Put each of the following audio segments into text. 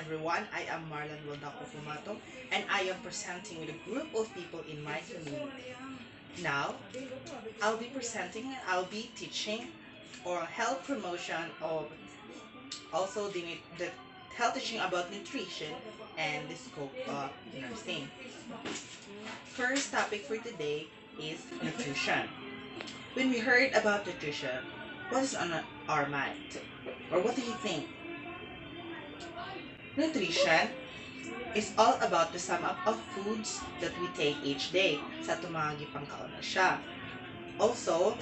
everyone, I am Marlanuel and I am presenting with a group of people in my community. Now, I'll be teaching or health promotion of also the health teaching about nutrition and the scope of nursing. First topic for today is nutrition. When we heard about nutrition, what is on our mind? Or what do you think? Nutrition is all about the sum up of foods that we take each day sa tumagi pangkaon na siya. Also,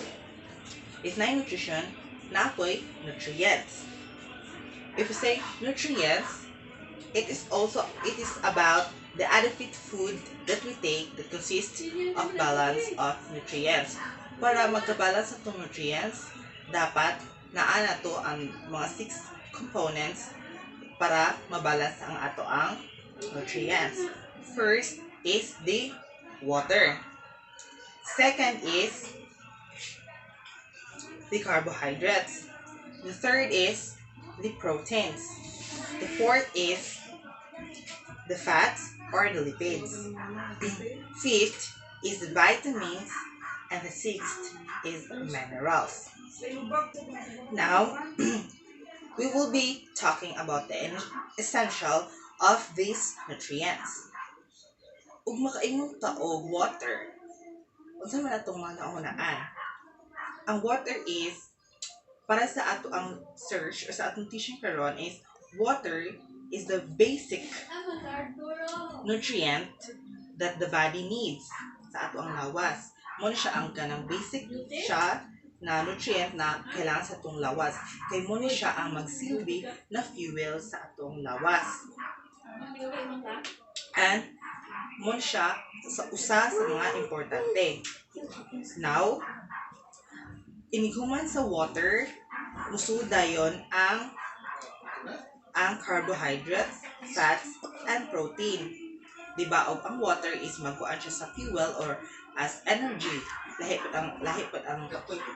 is na nutrition na apoy nutrients. If we say nutrients, it is about the adequate food that we take that consists of balance of nutrients. Para magkabalance sa itong nutrients, dapat naana to ang mga 6 components para mabalance ang ato ang nutrients. First is the water. Second is the carbohydrates. The third is the proteins. The fourth is the fats or the lipids. Fifth is the vitamins, and the sixth is minerals. Now, we will be talking about the essential of these nutrients. Ug makaingon ta og water. Unsa man atong mga naunaan? Ang water is para sa ato ang search o sa atong teaching karon is water is the basic nutrient that the body needs sa ato ang lawas. Mo siya ang kanang basic siya na nutrient na kailangan sa atong lawas. Kay mo siya ang magsilbi na fuel sa atong lawas. And mo siya sa usa sa mga importante. Now, inighuman sa water, musuda yon ang carbohydrates, fats, and protein. Diba, og ang water is magkuan siya sa fuel or as energy. Lahi pat ang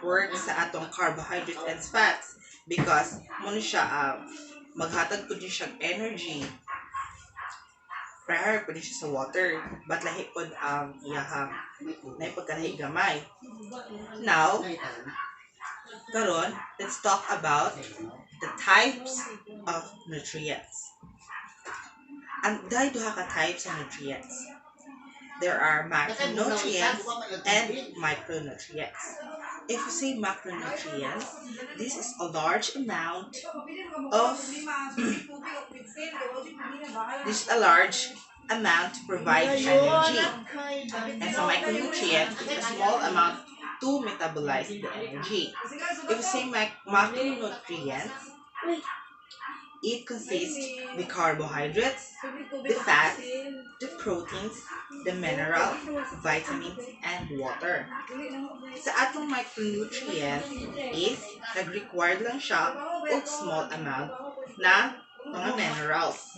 work sa atong carbohydrates and fats because mo siya maghatag pud siya energy. Prior pud siya sa water, but lahi pud ang iyahang lahi pagkalahi gamay. Now, karon, let's talk about the types of nutrients. Ang duha ka types of nutrients. There are macronutrients and micronutrients. If you say macronutrients, this is a large amount of to provide energy. And so micronutrient is a small amount to metabolize the energy. If you say macronutrients, it consists the carbohydrates, the fats, the proteins, the mineral, vitamins, and water. Sa atong micronutrient is nag-required lang siya og small amount na mga minerals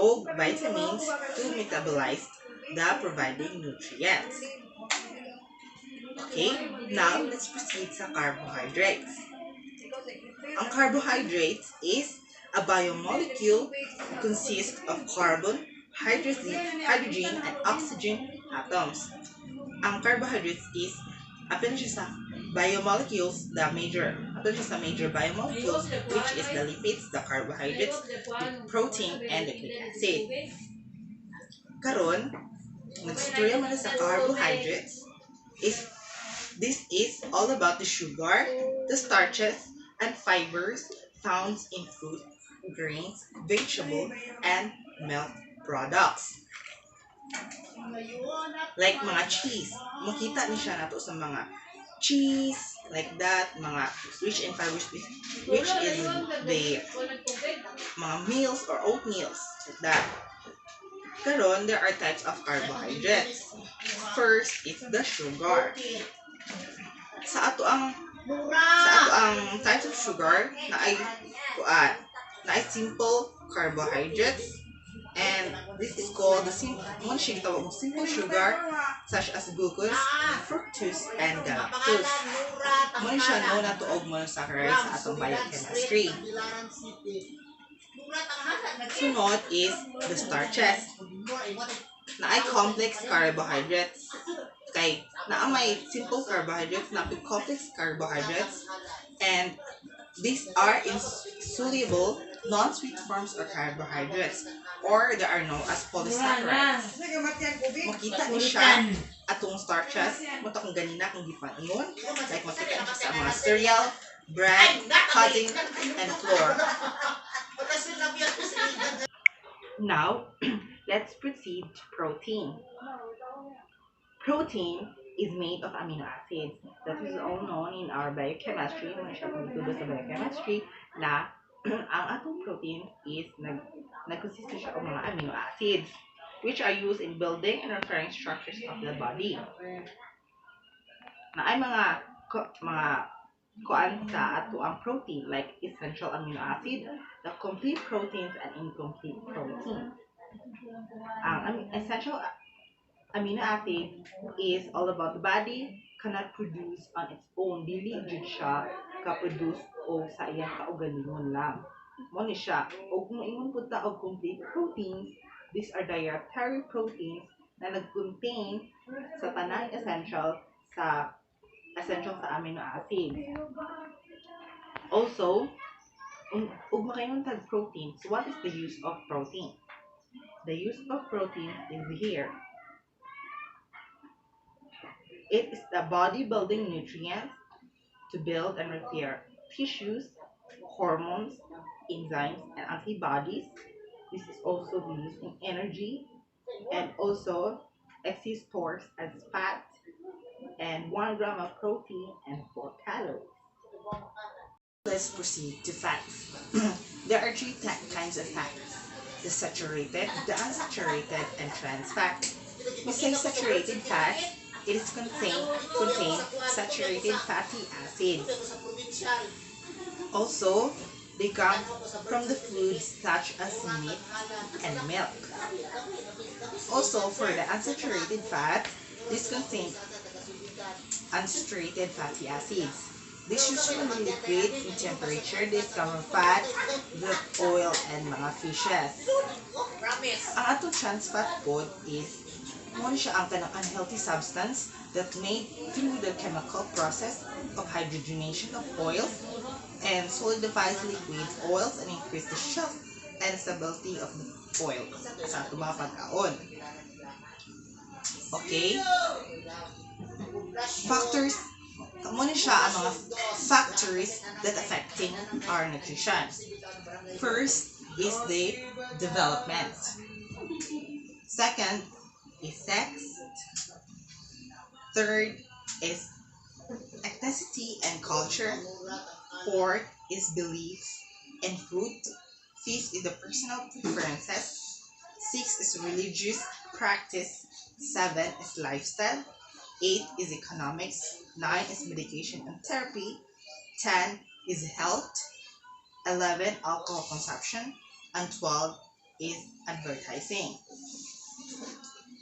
o vitamins to metabolize the providing nutrients. Okay, now let's proceed sa carbohydrates. Ang carbohydrates is a biomolecule consists of carbon, hydrogen, and oxygen atoms. Ang carbohydrates is apil siya sa biomolecules, major biomolecules, which is the lipids, the carbohydrates, the protein, and the nucleic acid. Karon, nagstorya man sa carbohydrates this is all about the sugar, the starches, and fibers found in fruit, grains, vegetable, and milk products. Like mga cheese. Makita ni siya nato sa mga cheese, like that, mga rich in fibers, which is the mga meals or oatmeals, like that. Karon, there are types of carbohydrates. First, it's the sugar. Sa ato ang types of sugar na ay simple carbohydrates, and this is called the simple sugar such as glucose, fructose, and galactose. Mo siya no na tuog monosaccharides sa atong biochemistry. Sunod is the starches na ay complex carbohydrates. Kay na may simple carbohydrates na complex carbohydrates, and these are insoluble non-sweet forms of carbohydrates, or they are known as polysaccharides. Makita ni siya atong starches mo ta kung ganina kung gipaingon, like makita ni siya sa mga cereal, bread, pudding, and flour. Now, let's proceed to protein. Protein is made of amino acids. That is all known in our biochemistry. When siya pagtudo sa biochemistry na ang atong protein is nagkonsist siya of mga amino acids which are used in building and repairing structures of the body. Na ay mga kuan sa ato ang protein like essential amino acid, the complete proteins and incomplete protein. Ang essential amino acid is all about the body cannot produce on its own. Dili jud siya ka-produce o sa iyang kaugalingon lang. Mo ni siya. O kung ingon pud ta og complete proteins, these are dietary proteins na nag-contain sa tanang essential sa amino acids. Also, ug makaingon tag proteins, what is the use of protein? The use of protein is here. It is the body-building nutrient to build and repair tissues, hormones, enzymes, and antibodies. This is also used in energy, and also exists stores as fat and 1 gram of protein and 4 calories. Let's proceed to fats. There are three kinds of fats: the saturated, the unsaturated, and trans fat. We say saturated fat, it is contain saturated fatty acids. Also, they come from the foods such as meat and milk. Also, for the unsaturated fat, this contains unsaturated fatty acids. This usually liquid in temperature. This come from fat, the oil, and mga fishes. Ang atong trans fat pod is muna siya ang kanang unhealthy substance that made through the chemical process of hydrogenation of oils and solidifies liquid oils and increase the shelf and stability of the oil sa atong mga pagkaon. Okay? Factors, muna siya ang mga factors that affecting our nutrition. First is the development. Second is sex. Third is ethnicity and culture. Fourth is beliefs and food. Fifth is the personal preferences. Six is religious practice. 7 is lifestyle. 8 is economics. 9 is medication and therapy. 10 is health. 11 alcohol consumption. And 12 is advertising.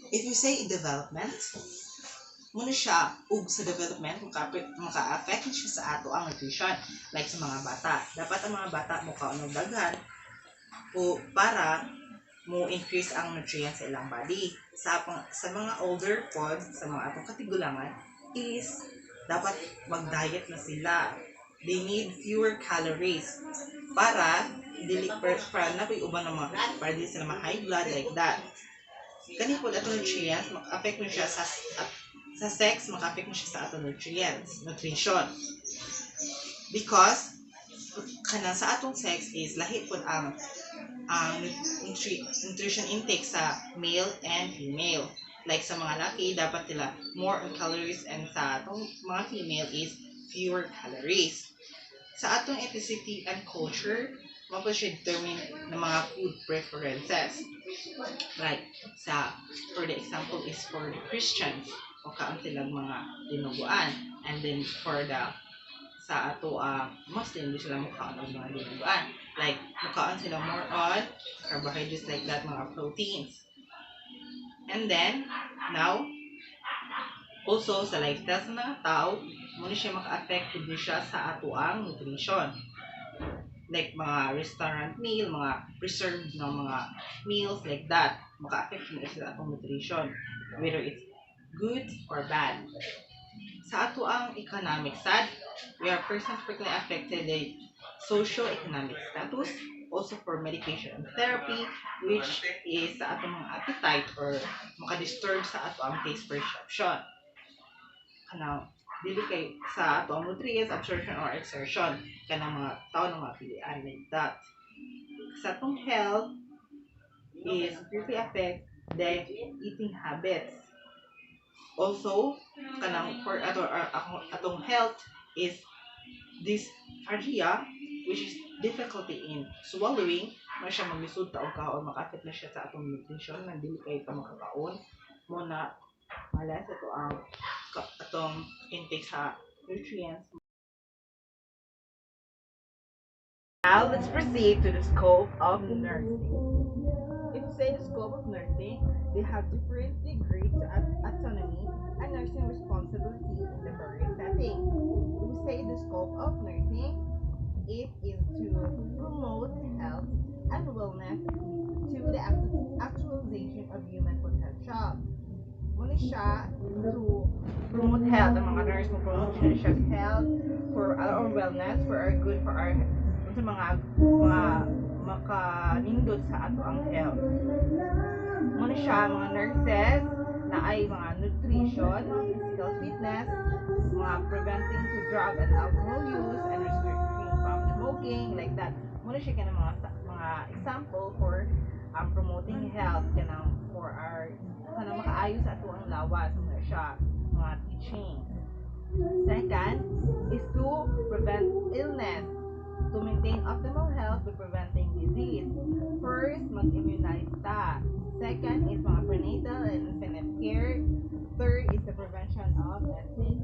If you say development, muna siya, ug sa development, maka-affect siya sa ato ang nutrition. Like sa mga bata. Dapat ang mga bata mukha ng daghan o para mo increase ang nutrients sa ilang body. Sa mga older pod, sa mga atong katigulangan, is dapat mag-diet na sila. They need fewer calories para na po uban ng mga para di sila ma-high blood like that. Kani po atong nutrients, mag-affect mo siya sa sex, mag-affect mo siya sa atong nutrition. Because kanang sa atong sex is lahi po ang nutrition intake sa male and female. Like sa mga laki, dapat nila more on calories, and sa atong mga female is fewer calories. Sa atong ethnicity and culture, mapa siya determine ng mga food preferences. Like, for the example is for the Christians, o kaan silang mga dinuguan. And then for sa ato Muslim, hindi sila mukhaan ng mga dinuguan. Like, mukhaan sila more on carbohydrates like that, mga proteins. And then, now, also sa lifestyle sa mga tao, muna siya maka-affect din siya sa ato ang nutrition. like mga restaurant meal, mga preserved na mga meals like that, maka-affect na sa atong nutrition, whether it's good or bad. Sa ato ang economic side, we are persons frequently affected by socio-economic status, also for medication and therapy, which is sa ato mga appetite or makadisturb sa ato ang taste perception. Kanang dili kay sa ato ang nutrients absorption or exertion kanang mga tao ng mga pilian like that. Sa atong health is greatly affect the eating habits. Also, kanang for atong health is dysphagia, which is difficulty in swallowing, mo siya maglisod ta og kaon, maka-affect na siya sa atong nutrition, nang dili kay ta makakaon mo na malas ito ang atong intake sa nutrients. Now let's proceed to the scope of nursing. If you say the scope of nursing, they have different degrees to autonomy and nursing responsibility in the various settings. If you say the scope of nursing, it is to promote health and wellness to the actualization of human potential. Muna siya to promote health, ang mga nurse mo promote siya health for our wellness, for our good, for our sa mga makanindot sa ato ang health. Muna siya mga nurses na ay mga nutrition, mga physical fitness, mga preventing to drug and alcohol use and restricting from smoking like that. Muna siya ka ng mga example for promoting health kanang for our kanang makaayo sa ato ang lawas muna siya mga teaching. Second is to prevent illness, to maintain optimal health by preventing disease. First, mag-immunize ta. Second is mga prenatal and infant care. Third is the prevention of STD.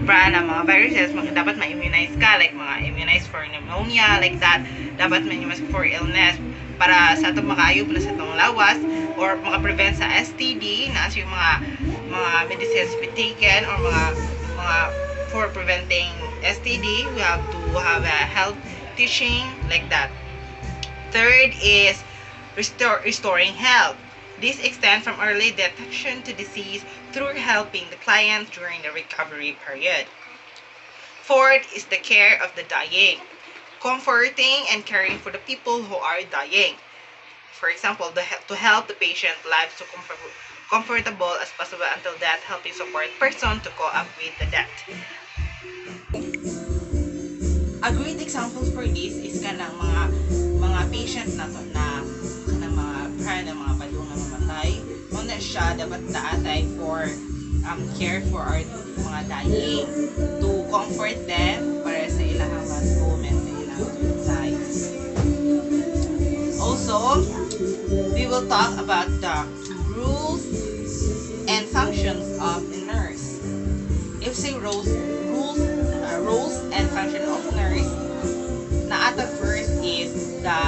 Para mga viruses, dapat ma-immunize ka, like mga immunize for pneumonia, like that. Dapat ma-immunize for illness para sa itong makayop na sa itong lawas or maka-prevent sa STD na yung mga medicines be taken or mga for preventing STD, we have to have a health teaching like that. Third is restoring health. This extends from early detection to disease through helping the client during the recovery period. Fourth is the care of the dying, comforting and caring for the people who are dying. For example, to help the patient lives to comfortable as possible until death, helping support person to cope up with the death. A great example for this is kanang mga patient na to na kanang mga prior na mga padung na mamatay, muna siya dapat daatay for care for our mga dying, to comfort them para sa ilang last moment sa ilang lives. Also, we will talk about the rules and functions of a nurse. If say roles and function of nurse, na ata first is the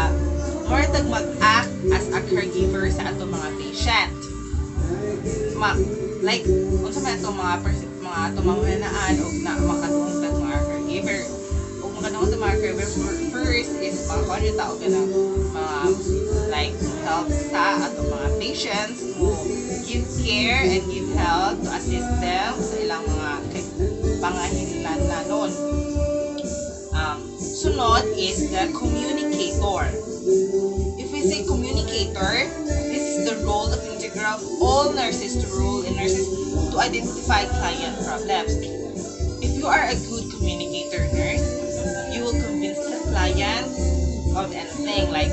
more mag-act as a caregiver sa ato mga patient. Like unsa man ato mga tumamanaan og na makadungog sa mga caregiver. Og makadungog sa mga caregiver first is mga tao ganang mga like help sa ato mga patients who give care and give help to assist them sa ilang mga pangahinlanon. Sunod is the communicator. If we say communicator, this is the role of integral of all nurses to identify client problems. If you are a good communicator nurse, you will convince the client of anything like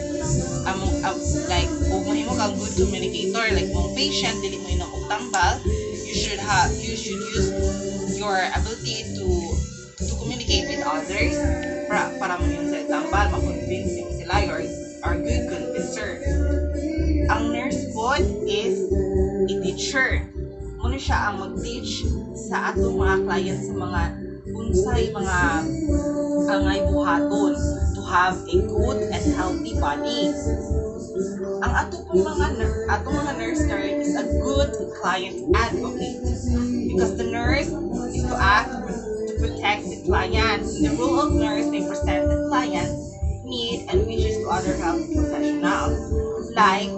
kung mahimo kang good communicator, like mong patient dili mo inom og tambal, you should use your ability to communicate with others para mo yun sa tambal, ma-convince sila, you are good convincer. Ang nurse po is a teacher. Muna siya ang mag-teach sa atong mga clients sa mga unsay mga angay buhaton to have a good and healthy body. Ang atong mga nurse career is a good client advocate because the nurse is to act to protect protect the clients. In the role of nurse, they present the client's need and wishes to other health professionals. Like,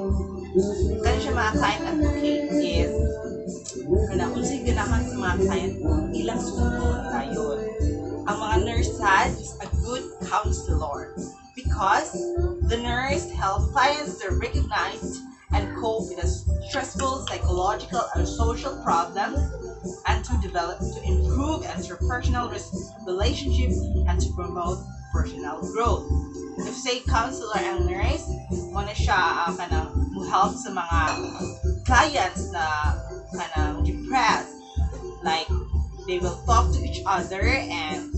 kanya siya mga client advocate is kung sa'yo ganahan sa mga client mo, ilang sunod dayon. Ang mga nurse is a good counselor because the nurse helps clients to recognize and cope with the stressful psychological or social problems and to improve interpersonal relationships and to promote personal growth. If say counselor ang nurse, muna siya help sa mga clients na depressed. Like, they will talk to each other and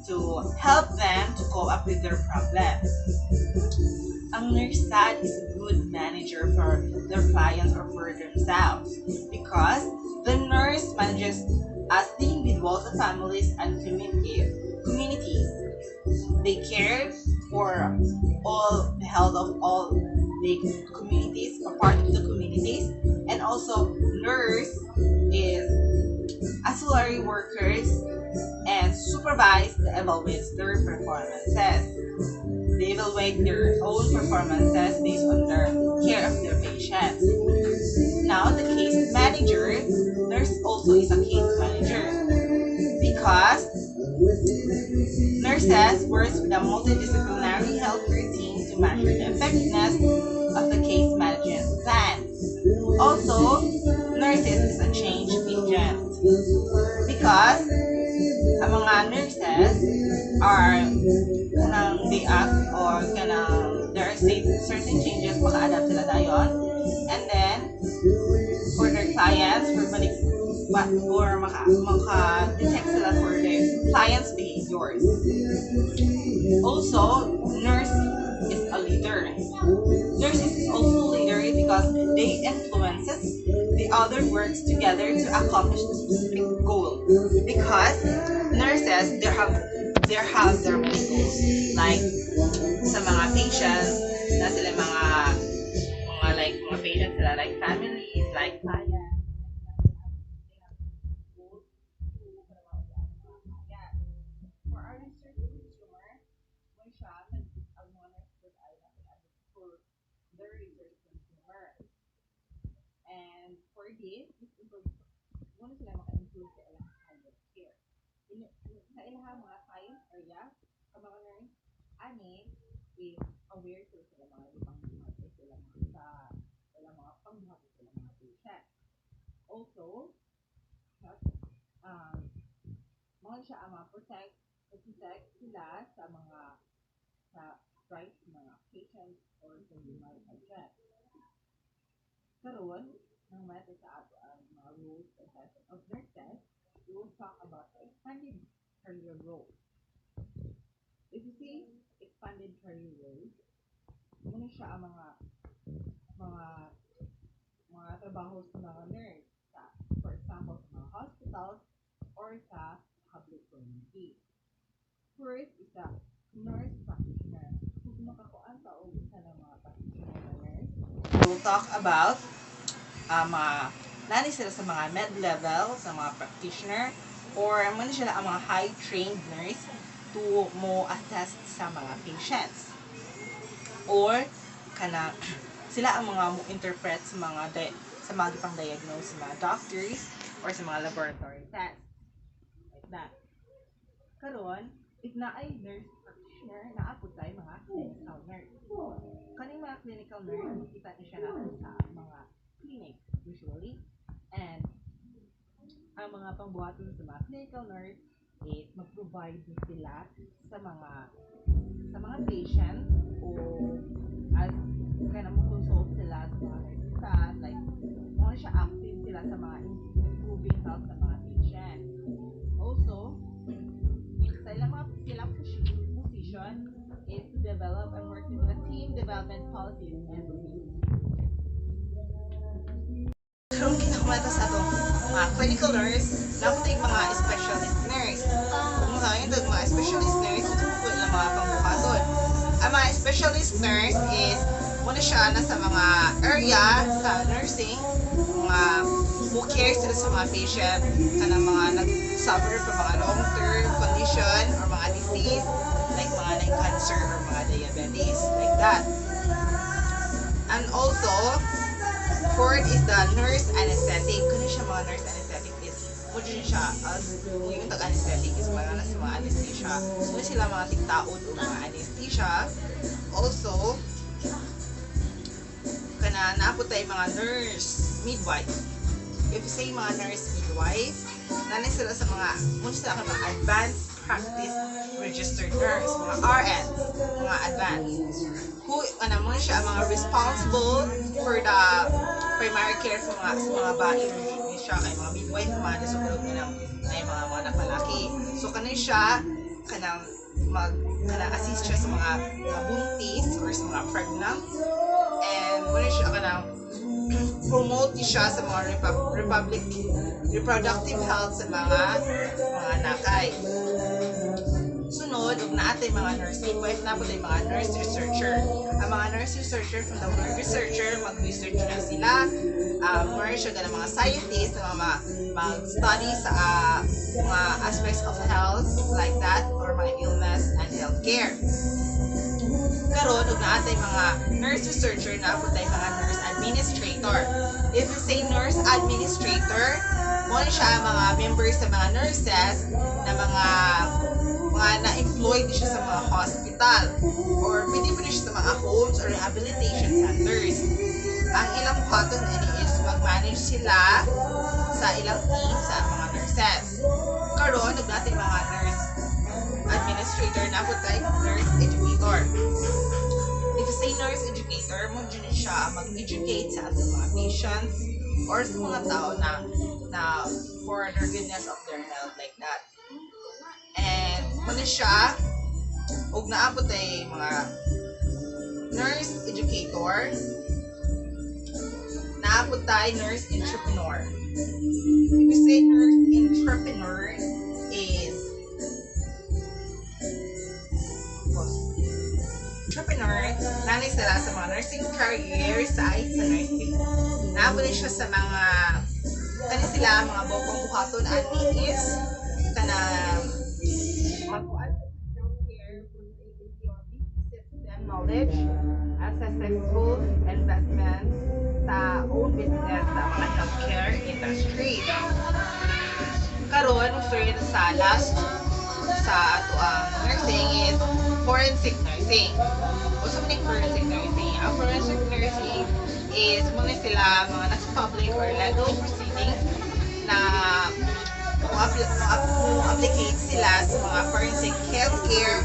to help them to cope up with their problems. Ang nurse is a good manager for their clients or for themselves because the nurse manages as the individuals, the families, and communities. They care for all the health of all the communities or part of the communities, and also nurse is ancillary workers and supervise the evaluates their performances. They evaluate their own performances based on their care of their patients. Now, the case manager, nurse also is a case manager because nurses works with a multidisciplinary healthcare team to measure the effectiveness of the case management plan. Also, nurses is a change agent because ang mga nurses are they act or there are certain changes maka-adapt sila dayon, and then for their clients or maka-detect sila for their clients' behaviors. Also, nurse is a leader. Nurse is also a leader because they influences the other works together to accomplish the specific goal. Because nurses, they have their own goals. Like sa mga patients, na sila mga patients sila like families, like clients. For our research consumer, when siya ang mga nurses ay for the research consumer. And for this, muna sila maka-improve sa ilang kind of care. Sa ilang mga science area, ang mga nurse, is aware sila mga ibang mga sila mga pangbuhat sila mga patient. Also, mga siya ang protect sila sa mga rights ng mga patients or sa mga patient. Karon, ng mata sa ato ang mga rules and types of nurses, we will talk about the expanded career roles. If you see expanded career roles, muna siya ang mga trabaho sa mga nurse for example, sa mga hospitals or sa public community. First is a nurse practitioner. Kung makakuan pa o isa ng mga practitioner na nurse, we'll talk about nani sila sa mga mid-level, sa mga practitioner, or muna sila ang mga high-trained nurse to mo assist sa mga patients. Or sila ang mga mo-interpret sa mga gipang-diagnose sa mga doctors or sa mga laboratory tests. Like that. Karon, if na ay nurse practitioner, naapod tayo mga clinical nurse. Kaning mga clinical nurse, kita niyo siya natin sa mga clinic usually. And ang mga pangbuhaton sa mga clinical nurse is mag-provide sila sa mga patients o as mag-consult sila sa mga nurses, like mga siya active sila sa mga improving health ng mga patient. Also, sa ilang mga position is to develop and work with the team development policies and reviews. Karong kinakumata sa atong mga clinical nurse, dapat yung mga specialist nurse. Kung mga specialist nurse, ito po ilang mga pangbuhaton. Ang mga specialist nurse is muna siya na sa mga area sa nursing, mga who cares sila sa mga patient, mga nag-suffer from mga long-term conditions diabetes, like that. And also, fourth is the nurse anesthetic. Kano siya mga nurse anesthetic is, mo dyan siya, as yung tag-anesthetic is mga nasa mga anesthesia. Kano sila mga tigtaon o mga anesthesia. Also, kana naapot tayo mga nurse midwife. If you say mga nurse midwife, nanay sila sa mga, muna sila ka mga advanced practice registered nurse, mga RN, mga advanced. Who, muna siya, mga responsible for the primary care sa mga bahay siya, kay mga midwife naman, sa kulog ng mga anak malaki. So, kanay siya, assist siya sa mga buntis or sa mga pregnant. And muna siya, promote siya sa mga reproductive health sa mga nakay. Sunod, ug naatay mga nurse midwife, na po tayo mga nurse researcher. Ang mga nurse researcher, from the word researcher, mag-research na sila. More siya ng mga scientists na mag-study sa mga aspects of health, like that, or mga illness and healthcare. Karon, ug naatay mga nurse researcher, na po tayo mga nurse administrator. If you say nurse administrator, mo siya mga members sa mga nurses na mga na-employed siya sa mga hospital or pwede po siya sa mga homes or rehabilitation centers. Ang ilang cotton is mag-manage sila sa ilang team sa mga nurses. Karon, natin mga nurse administrator, na po tayo nurse educator. If you say nurse educator, mo dyan siya mag-educate sa ating mga patients or sa mga tao na for the goodness of their health, like that. And muna siya, huwag naabot ay mga nurse educator, naabot tayo nurse entrepreneur. If you say nurse entrepreneur is entrepreneur, nanay sila sa mga nursing career side sa nursing. Naabot siya sa mga sila mga bokong buhaton at is mag-uad sa care system knowledge as a successful investment sa own business sa mga healthcare industry. Karon, story sa last sa ato ang nursing is forensic nursing. Uso ni forensic nursing. Ang forensic nursing is muna sila mga nasa public or legal proceedings na applicate sila sa mga forensic healthcare